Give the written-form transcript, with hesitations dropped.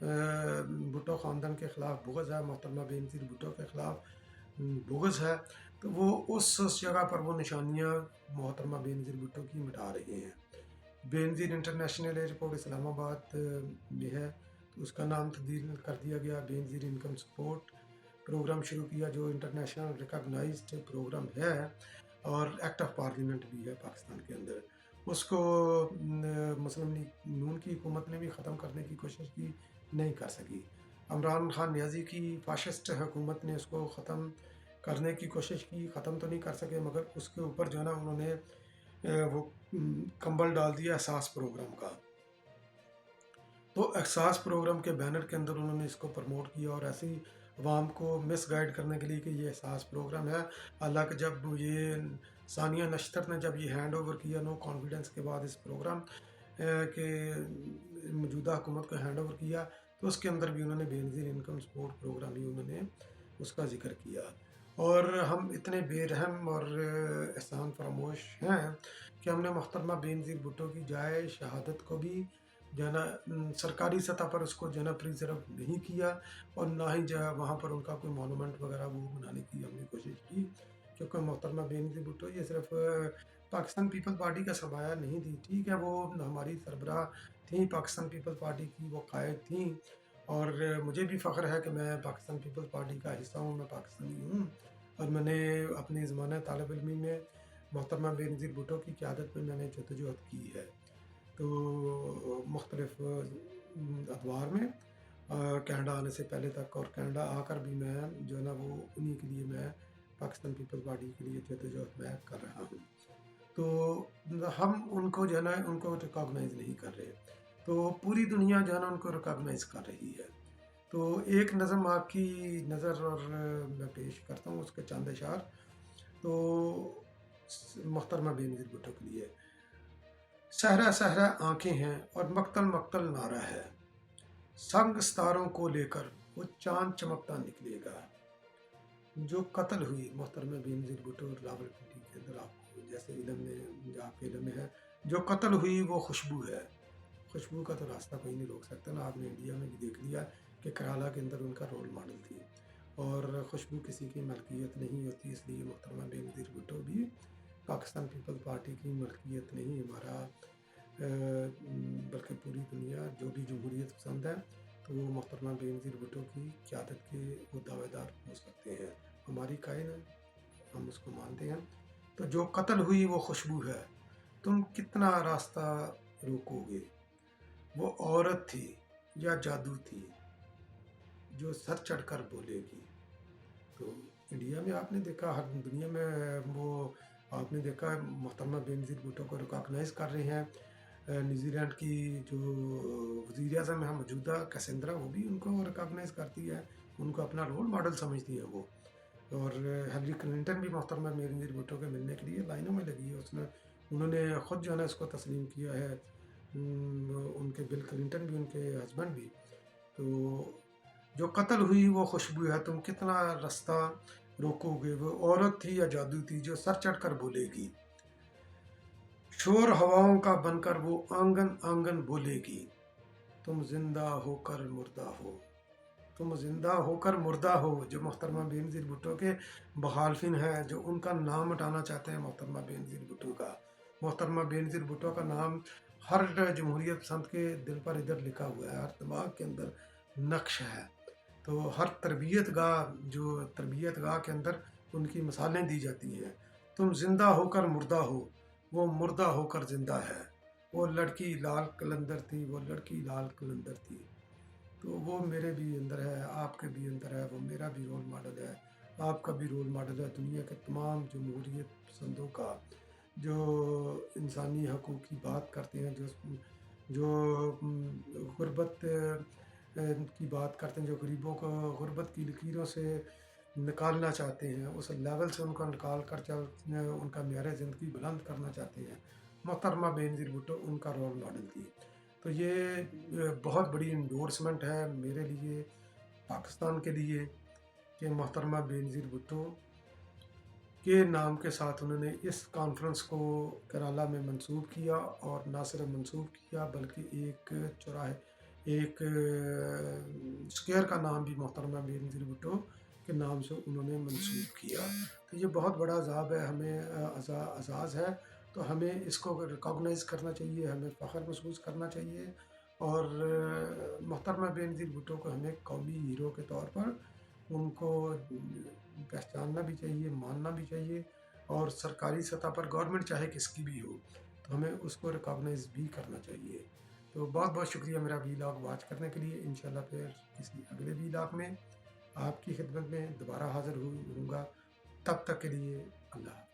بھٹو خاندان کے خلاف بغض ہے، محترمہ بینظیر بھٹو کے خلاف بغض ہے، تو وہ اس جگہ پر وہ نشانیاں محترمہ بینظیر بھٹو کی مٹا رہے ہیں۔ بینظیر انٹرنیشنل ایئرپورٹ اسلام آباد میں ہے، تو اس کا نام تبدیل کر دیا گیا، بینظیر انکم سپورٹ پروگرام شروع کیا، جو انٹرنیشنل ریکگنائزڈ پروگرام ہے اور ایکٹ آف پارلیمنٹ بھی ہے پاکستان کے اندر۔ اس کو مسلم لیگ نون کی حکومت نے بھی ختم کرنے کی کوشش کی، نہیں کر سکی۔ عمران خان نیازی کی فاشسٹ حکومت نے اس کو ختم کرنے کی کوشش کی، ختم تو نہیں کر سکے، مگر اس کے اوپر جو ہے نا انہوں نے وہ کمبل ڈال دیا احساس پروگرام کا۔ تو احساس پروگرام کے بینر کے اندر انہوں نے اس کو پروموٹ کیا، اور ایسے ہی عوام کو مس گائیڈ کرنے کے لیے کہ یہ احساس پروگرام ہے۔ حالانکہ جب یہ ثانیہ نشتر نے جب یہ ہینڈ اوور کیا نو کانفیڈنس کے بعد اس پروگرام کے موجودہ حکومت کو ہینڈ اوور کیا، تو اس کے اندر بھی انہوں نے بینظیر انکم سپورٹ پروگرام ہی انہوں نے اس کا ذکر کیا۔ اور ہم اتنے بے رحم اور احسان فراموش ہیں کہ ہم نے محترمہ بینظیر بھٹو کی جائے شہادت کو بھی جو ہے نا سرکاری سطح پر اس کو جو ہے نا پریزرو نہیں کیا، اور نہ ہی جو ہے وہاں پر ان کا کوئی مونومنٹ وغیرہ وہ بنانے کی ہم نے کوشش کی، کیونکہ محترمہ بینظیر بھٹو یہ صرف پاکستان پیپل پارٹی کا سرمایہ نہیں تھی، ٹھیک ہے وہ ہماری سربراہ تھیں پاکستان پیپل پارٹی کی، وہ قائد تھیں، اور مجھے بھی فخر ہے کہ میں پاکستان پیپل پارٹی کا حصہ ہوں، میں پاکستانی ہوں، اور میں نے اپنے زمانہ طالب علمی میں محترمہ بینظیر بھٹو کی قیادت میں نے جدوجہد کی ہے، تو مختلف ادوار میں کینیڈا آنے سے پہلے تک، اور کینیڈا آ کر بھی میں جو ہے نا وہ انہی کے لیے میں پاکستان پیپل پارٹی کے لیے جدوجہد میں کر رہا ہوں۔ تو ہم ان کو جو ہے نا ان کو ریکاگنائز نہیں کر رہے، تو پوری دنیا جو ہے نا ان کو ریکاگنائز کر رہی ہے۔ تو ایک نظم آپ کی نظر اور میں پیش کرتا ہوں اس کے چند اشعار، تو محترمہ بینظیر بھٹو کے لیے۔ صحرا صحرا آنکھیں ہیں اور مقتل مقتل نعرہ ہے، سنگ ستاروں کو لے کر وہ چاند چمکتا نکلے گا۔ جو قتل ہوئی محترمہ بینظیر بھٹو راولپنڈی کے اندر، آپ کو جیسے علم میں آپ کے علم میں ہے، جو قتل ہوئی وہ خوشبو ہے۔ خوشبو کا تو راستہ کوئی نہیں روک سکتا نا، آپ نے انڈیا میں بھی دیکھ لیا کہ کرالا کے اندر ان کا رول ماڈل تھی، اور خوشبو کسی کی ملکیت نہیں ہوتی، اس لیے محترمہ بینظیر بھٹو بھی پاکستان پیپل پارٹی کی ملکیت نہیں، ہمارا بلکہ پوری دنیا جو بھی جمہوریت پسند ہے تو وہ محترمہ بینظیر بھٹو کی قیادت کے وہ دعوے دار ہو سکتے ہیں، ہماری قائد ہے، ہم اس کو مانتے ہیں۔ تو جو قتل ہوئی وہ خوشبو ہے، تم کتنا راستہ روکو گے، وہ عورت تھی یا جادو تھی جو سر چڑھ کر بولے گی۔ تو انڈیا میں آپ نے دیکھا، ہر دنیا میں وہ آپ نے دیکھا محترمہ بینظیر بھٹو کو ریکاگنائز کر رہے ہیں۔ نیوزی لینڈ کی جو وزیر اعظم ہے موجودہ کیسندرا، وہ بھی ان کو ریکاگنائز کرتی ہے، ان کو اپنا رول ماڈل سمجھتی ہے وہ، اور ہیلری کلنٹن بھی محترمہ بینظیر بھٹو کے ملنے کے لیے لائنوں میں لگی ہے، انہوں نے خود جو ہے نا اس کو تسلیم کیا ہے، ان کے بل کلنٹن بھی، ان کے ہسبینڈ بھی۔ تو جو قتل ہوئی وہ خوشبو ہے، تم کتنا راستہ روکو گے، وہ عورت تھی یا جادو تھی جو سر چڑھ کر بولے گی، شور ہواؤں کا بن کر وہ آنگن آنگن بولے گی، تم زندہ ہو کر مردہ ہو، تم زندہ ہو کر مردہ ہو۔ جو محترمہ بینظیر بھٹو کے مخالفین ہیں، جو ان کا نام مٹانا چاہتے ہیں محترمہ بینظیر بھٹو کا، محترمہ بینظیر بھٹو کا نام ہر جمہوریت پسند کے دل پر ادھر لکھا ہوا ہے، ہر دماغ کے اندر نقش ہے، تو ہر تربیت گاہ کے اندر ان کی مثالیں دی جاتی ہیں۔ تم زندہ ہو کر مردہ ہو، وہ مردہ ہو کر زندہ ہے، وہ لڑکی لال قلندر تھی، وہ لڑکی لال قلندر تھی۔ تو وہ میرے بھی اندر ہے، آپ کے بھی اندر ہے، وہ میرا بھی رول ماڈل ہے، آپ کا بھی رول ماڈل ہے، دنیا کے تمام جمہوریت پسندوں کا، جو انسانی حقوق کی بات کرتے ہیں، جو غربت کی بات کرتے ہیں، جو غریبوں کو غربت کی لکیروں سے نکالنا چاہتے ہیں، اس لیول سے ان کو نکال کر ان کا معیار زندگی بلند کرنا چاہتے ہیں، محترمہ بینظیر بھٹو ان کا رول ماڈل تھی۔ تو یہ بہت بڑی انڈورسمنٹ ہے میرے لیے، پاکستان کے لیے، کہ محترمہ بینظیر بھٹو کے نام کے ساتھ انہوں نے اس کانفرنس کو کرالا میں منسوب کیا، اور نہ صرف منسوب کیا بلکہ ایک چوراہے ایک اسکیئر کا نام بھی محترمہ بے نظیر بھٹو کے نام سے انہوں نے منسوب کیا. تو یہ بہت بڑا عذاب ہے، ہمیں اعزاز ہے، تو ہمیں اس کو ریکاگنائز کرنا چاہیے، ہمیں فخر محسوس کرنا چاہیے، اور محترمہ بے نظیر بھٹو کو ہمیں قومی ہیرو کے طور پر ان کو پہچاننا بھی چاہیے، ماننا بھی چاہیے، اور سرکاری سطح پر گورنمنٹ چاہے کس کی بھی ہو تو ہمیں اس کو ریکاگنائز بھی کرنا چاہیے. تو بہت بہت شکریہ میرا ویلاگ واچ کرنے کے لیے. انشاءاللہ پھر کسی اگلے ویلاگ میں آپ کی خدمت میں دوبارہ حاضر ہوں گا. تب تک کے لیے اللہ حافظ.